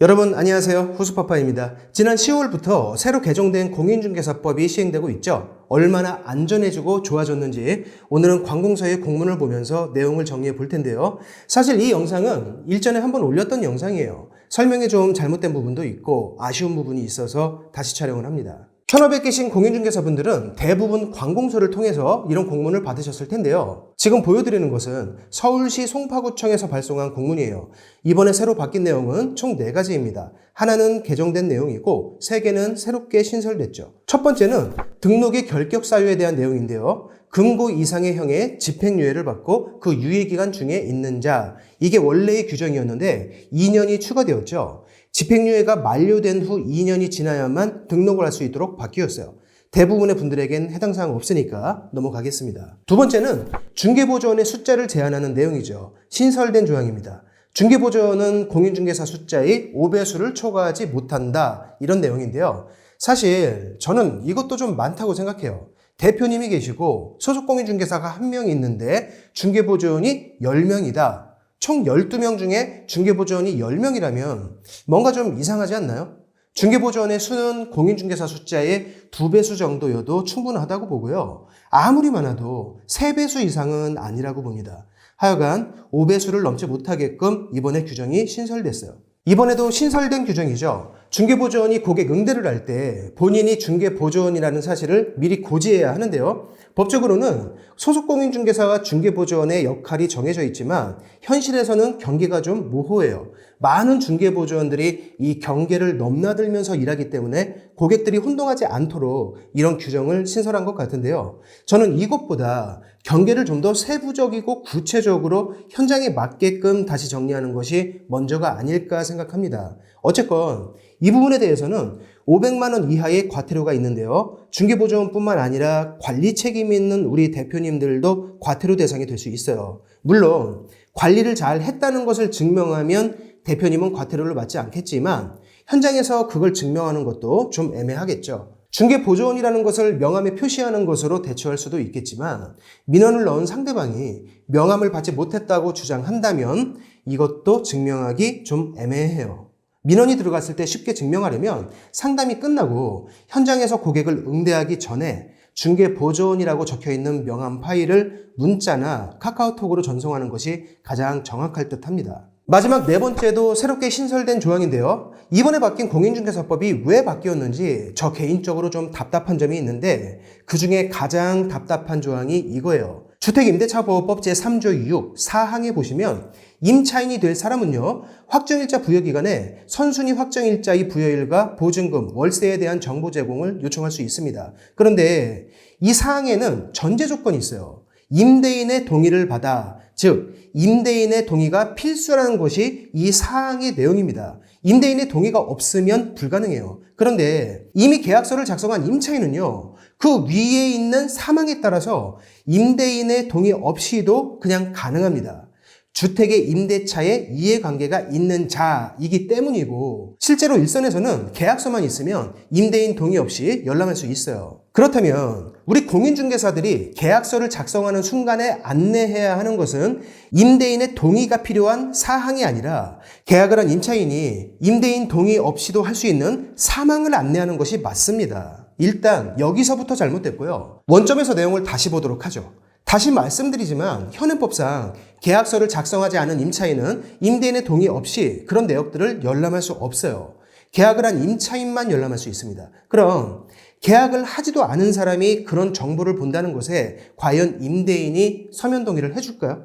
여러분 안녕하세요. 후수파파입니다. 지난 10월부터 새로 개정된 공인중개사법이 시행되고 있죠. 얼마나 안전해지고 좋아졌는지 오늘은 관공서의 공문을 보면서 내용을 정리해 볼 텐데요. 사실 이 영상은 일전에 한번 올렸던 영상이에요. 설명에 좀 잘못된 부분도 있고 아쉬운 부분이 있어서 다시 촬영을 합니다. 현업에 계신 공인중개사분들은 대부분 관공서를 통해서 이런 공문을 받으셨을 텐데요. 지금 보여드리는 것은 서울시 송파구청에서 발송한 공문이에요. 이번에 새로 바뀐 내용은 총 4가지입니다. 하나는 개정된 내용이고 3개는 새롭게 신설됐죠. 첫 번째는 등록의 결격 사유에 대한 내용인데요. 금고 이상의 형의 집행유예를 받고 그 유예기간 중에 있는 자, 이게 원래의 규정이었는데 2년이 추가되었죠. 집행유예가 만료된 후 2년이 지나야만 등록을 할 수 있도록 바뀌었어요. 대부분의 분들에겐 해당 사항 없으니까 넘어가겠습니다. 두 번째는 중개보조원의 숫자를 제한하는 내용이죠. 신설된 조항입니다. 중개보조원은 공인중개사 숫자의 5배수를 초과하지 못한다, 이런 내용인데요. 사실 저는 이것도 좀 많다고 생각해요. 대표님이 계시고 소속 공인중개사가 1명 있는데 중개보조원이 10명이다. 총 12명 중에 중개보조원이 10명이라면 뭔가 좀 이상하지 않나요? 중개보조원의 수는 공인중개사 숫자의 2배수 정도여도 충분하다고 보고요. 아무리 많아도 3배수 이상은 아니라고 봅니다. 하여간 5배수를 넘지 못하게끔 이번에 규정이 신설됐어요. 이번에도 신설된 규정이죠. 중개보조원이 고객 응대를 할 때 본인이 중개보조원이라는 사실을 미리 고지해야 하는데요. 법적으로는 소속공인중개사와 중개보조원의 역할이 정해져 있지만 현실에서는 경계가 좀 모호해요. 많은 중개보조원들이 이 경계를 넘나들면서 일하기 때문에 고객들이 혼동하지 않도록 이런 규정을 신설한 것 같은데요. 저는 이것보다 경계를 좀 더 세부적이고 구체적으로 현장에 맞게끔 다시 정리하는 것이 먼저가 아닐까 생각합니다. 어쨌건 이 부분에 대해서는 500만 원 이하의 과태료가 있는데요. 중개보조원뿐만 아니라 관리 책임이 있는 우리 대표님들도 과태료 대상이 될 수 있어요. 물론 관리를 잘 했다는 것을 증명하면 대표님은 과태료를 받지 않겠지만 현장에서 그걸 증명하는 것도 좀 애매하겠죠. 중개보조원이라는 것을 명함에 표시하는 것으로 대처할 수도 있겠지만 민원을 넣은 상대방이 명함을 받지 못했다고 주장한다면 이것도 증명하기 좀 애매해요. 민원이 들어갔을 때 쉽게 증명하려면 상담이 끝나고 현장에서 고객을 응대하기 전에 중개보조원이라고 적혀있는 명함 파일을 문자나 카카오톡으로 전송하는 것이 가장 정확할 듯 합니다. 마지막 4번째도 새롭게 신설된 조항인데요. 이번에 바뀐 공인중개사법이 왜 바뀌었는지 저 개인적으로 좀 답답한 점이 있는데 그 중에 가장 답답한 조항이 이거예요. 주택임대차보호법 제3조 6 4항에 보시면 임차인이 될 사람은요, 확정일자 부여기간에 선순위 확정일자의 부여일과 보증금, 월세에 대한 정보 제공을 요청할 수 있습니다. 그런데 이 사항에는 전제 조건이 있어요. 임대인의 동의를 받아, 즉 임대인의 동의가 필수라는 것이 이 사항의 내용입니다. 임대인의 동의가 없으면 불가능해요. 그런데 이미 계약서를 작성한 임차인은요, 그 위에 있는 사항에 따라서 임대인의 동의 없이도 그냥 가능합니다. 주택의 임대차에 이해관계가 있는 자이기 때문이고 실제로 일선에서는 계약서만 있으면 임대인 동의 없이 열람할 수 있어요. 그렇다면 우리 공인중개사들이 계약서를 작성하는 순간에 안내해야 하는 것은 임대인의 동의가 필요한 사항이 아니라 계약을 한 임차인이 임대인 동의 없이도 할 수 있는 사항을 안내하는 것이 맞습니다. 일단 여기서부터 잘못됐고요. 원점에서 내용을 다시 보도록 하죠. 다시 말씀드리지만 현행법상 계약서를 작성하지 않은 임차인은 임대인의 동의 없이 그런 내역들을 열람할 수 없어요. 계약을 한 임차인만 열람할 수 있습니다. 그럼 계약을 하지도 않은 사람이 그런 정보를 본다는 것에 과연 임대인이 서면 동의를 해줄까요?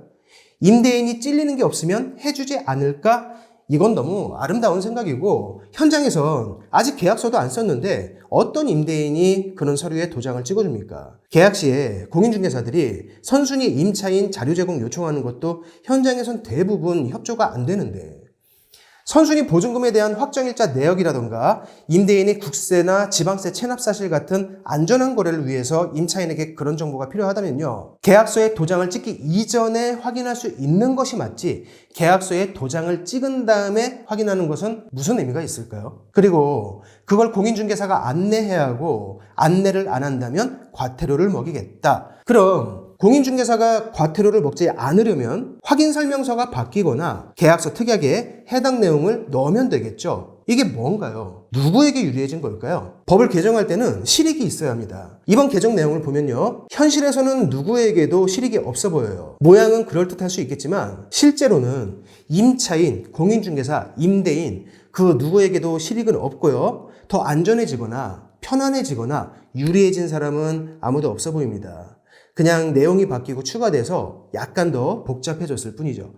임대인이 찔리는 게 없으면 해주지 않을까? 이건 너무 아름다운 생각이고 현장에선 아직 계약서도 안 썼는데 어떤 임대인이 그런 서류에 도장을 찍어줍니까? 계약 시에 공인중개사들이 선순위 임차인 자료 제공 요청하는 것도 현장에선 대부분 협조가 안 되는데 선순위 보증금에 대한 확정일자 내역이라던가 임대인의 국세나 지방세 체납 사실 같은 안전한 거래를 위해서 임차인에게 그런 정보가 필요하다면요, 계약서에 도장을 찍기 이전에 확인할 수 있는 것이 맞지 계약서에 도장을 찍은 다음에 확인하는 것은 무슨 의미가 있을까요? 그리고 그걸 공인중개사가 안내해야 하고 안내를 안 한다면 과태료를 먹이겠다. 그럼 공인중개사가 과태료를 먹지 않으려면 확인설명서가 바뀌거나 계약서 특약에 해당 내용을 넣으면 되겠죠. 이게 뭔가요? 누구에게 유리해진 걸까요? 법을 개정할 때는 실익이 있어야 합니다. 이번 개정 내용을 보면요, 현실에서는 누구에게도 실익이 없어 보여요. 모양은 그럴듯할 수 있겠지만 실제로는 임차인, 공인중개사, 임대인 그 누구에게도 실익은 없고요, 더 안전해지거나 편안해지거나 유리해진 사람은 아무도 없어 보입니다. 그냥 내용이 바뀌고 추가돼서 약간 더 복잡해졌을 뿐이죠.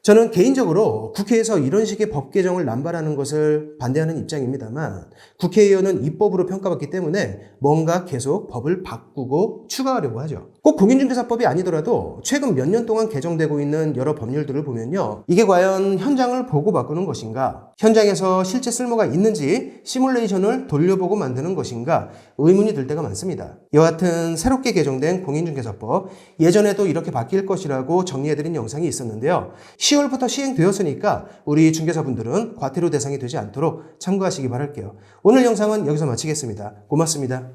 저는 개인적으로 국회에서 이런 식의 법 개정을 남발하는 것을 반대하는 입장입니다만, 국회의원은 입법으로 평가받기 때문에 뭔가 계속 법을 바꾸고 추가하려고 하죠. 꼭 공인중개사법이 아니더라도 최근 몇 년 동안 개정되고 있는 여러 법률들을 보면요, 이게 과연 현장을 보고 바꾸는 것인가, 현장에서 실제 쓸모가 있는지 시뮬레이션을 돌려보고 만드는 것인가 의문이 들 때가 많습니다. 여하튼 새롭게 개정된 공인중개사법, 예전에도 이렇게 바뀔 것이라고 정리해드린 영상이 있었는데요, 10월부터 시행되었으니까 우리 중개사분들은 과태료 대상이 되지 않도록 참고하시기 바랄게요. 오늘 영상은 여기서 마치겠습니다. 고맙습니다.